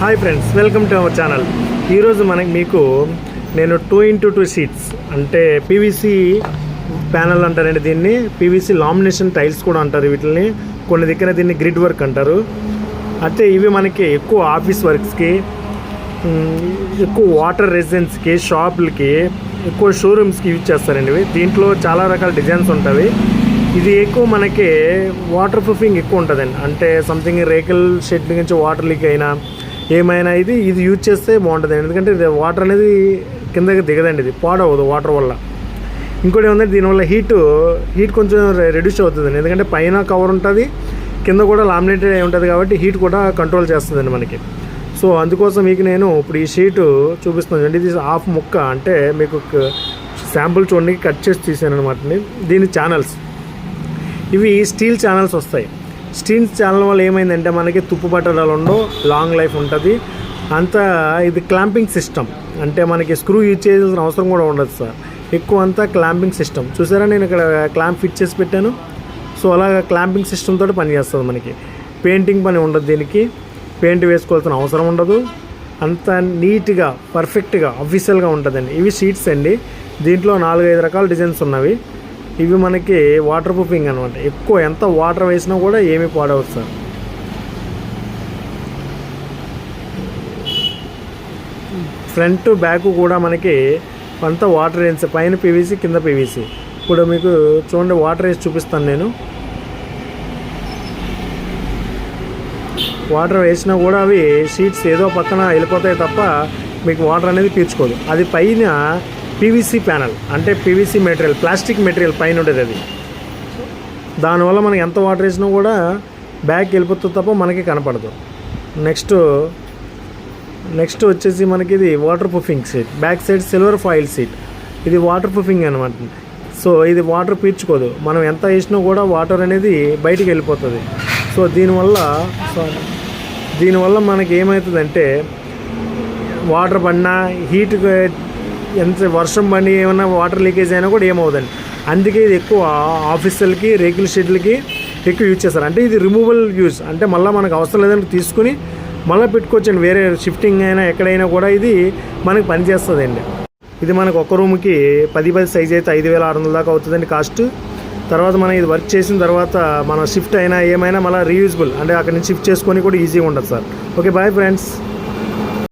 Hi friends, welcome to our channel. ఈరోజు మీకు నేను 2x2 షీట్స్ అంటే పీవీసీ ప్యానల్ అంటారండి. దీన్ని పీవీసీ లామినేషన్ టైల్స్ కూడా అంటారు. వీటిని కొన్ని దగ్గర దీన్ని గ్రిడ్ వర్క్ అంటారు. అయితే ఇవి మనకి ఎక్కువ ఆఫీస్ వర్క్స్కి, ఎక్కువ వాటర్ రెసిడెన్స్కి, షాపులకి, ఎక్కువ షోరూమ్స్కి యూజ్ చేస్తారండి. దీంట్లో చాలా రకాల డిజైన్స్ ఉంటాయి. ఇది ఎక్కువ మనకి వాటర్ ప్రూఫింగ్ ఎక్కువ ఉంటుందండి. అంటే సంథింగ్ రేకుల్ షెడ్ నుంచి వాటర్ లీక్ అయినా ఏమైనా ఇది యూజ్ చేస్తే బాగుంటుంది. ఎందుకంటే వాటర్ అనేది కిందకి దిగదండి, ఇది పాడవదు వాటర్ వల్ల. ఇంకోటి ఏమంటే దీనివల్ల హీట్ కొంచెం రెడ్యూస్ అవుతుందండి. ఎందుకంటే పైన కవర్ ఉంటుంది, కింద కూడా లామినేటెడ్ అయి ఉంటుంది కాబట్టి హీట్ కూడా కంట్రోల్ చేస్తుందండి మనకి. సో అందుకోసం మీకు నేను ఇప్పుడు ఈ షీటు చూపిస్తున్నాను అండి. ఇది హాఫ్ ముక్క, అంటే మీకు శాంపుల్ చూడండి, కట్ చేసి తీసాను అనమాట. దీని ఛానల్స్ ఇవి స్టీల్ ఛానల్స్ వస్తాయి. స్టీల్ ఛానల్ వల్ల ఏమైందంటే మనకి తుప్పు పట్టడాలు ఉండవు, లాంగ్ లైఫ్ ఉంటుంది. అంతా ఇది క్లాంపింగ్ సిస్టమ్, అంటే మనకి స్క్రూ యూజ్ చేయాల్సిన అవసరం కూడా ఉండదు సార్. ఎక్కువ అంతా క్లాంపింగ్ సిస్టమ్. చూసారా, నేను ఇక్కడ క్లాంప్ ఫిట్ చేసి పెట్టాను. సో అలాగా క్లాంపింగ్ సిస్టమ్ తోటి పనిచేస్తుంది మనకి. పెయింటింగ్ పని ఉండదు, దీనికి పెయింట్ వేసుకోవాల్సిన అవసరం ఉండదు. అంత నీట్గా పర్ఫెక్ట్గా అఫీషియల్గా ఉంటుందండి. ఇవి షీట్స్ అండి. దీంట్లో 4-5 రకాల డిజైన్స్ ఉన్నవి. ఇవి మనకి వాటర్ ప్రూఫింగ్ అనమాట. ఎక్కువ ఎంత వాటర్ వేసినా కూడా ఏమీ పాడవద్దు సార్. ఫ్రంట్ బ్యాక్ కూడా మనకి అంతా వాటర్ వేసి, పైన పీవీసీ కింద పీవీసీ. ఇప్పుడు మీకు చూడండి, వాటర్ వేసి చూపిస్తాను నేను. వాటర్ వేసినా కూడా అవి షీట్స్ ఏదో పక్కన వెళ్ళిపోతాయి తప్ప మీకు వాటర్ అనేది పీల్చుకోదు. అది పైన పీవీసీ ప్యానల్, అంటే పీవీసీ మెటీరియల్, ప్లాస్టిక్ మెటీరియల్ పైన ఉంటుంది అది. దానివల్ల మనకి ఎంత వాటర్ వేసినా కూడా బ్యాక్ వెళ్ళిపోతుంది తప్ప మనకి కనపడదు. నెక్స్ట్ వచ్చేసి మనకి ఇది water proofing sheet. Back side silver foil sheet. ఇది వాటర్ ప్రూఫింగ్ అనమాట. సో ఇది వాటర్ పీల్చుకోదు. మనం ఎంత వేసినా కూడా వాటర్ అనేది బయటికి వెళ్ళిపోతుంది. సో దీనివల్ల మనకి ఏమవుతుందంటే వాటర్ పడినా, హీట్, ఎంత వర్షం పడి ఏమైనా వాటర్ లీకేజ్ అయినా కూడా ఏమవుతుంది. అందుకే ఇది ఎక్కువ ఆఫీసులకి, రేకుల షెడ్లకి ఎక్కువ యూజ్ చేస్తారు. అంటే ఇది రిమూవల్ యూజ్, అంటే మళ్ళీ మనకు అవసరం లేదని తీసుకుని మళ్ళీ పెట్టుకోవచ్చండి. వేరే షిఫ్టింగ్ అయినా ఎక్కడైనా కూడా ఇది మనకు పనిచేస్తుందండి. ఇది మనకు ఒక రూమ్కి 10x10 సైజ్ అయితే 5,600 దాకా అవుతుందండి కాస్ట్. తర్వాత మనం ఇది వర్క్ చేసిన తర్వాత మన షిఫ్ట్ అయినా ఏమైనా మళ్ళీ రీయూజబుల్, అంటే అక్కడ నుంచి షిఫ్ట్ చేసుకొని కూడా ఈజీగా ఉండదు సార్. Okay, bye friends.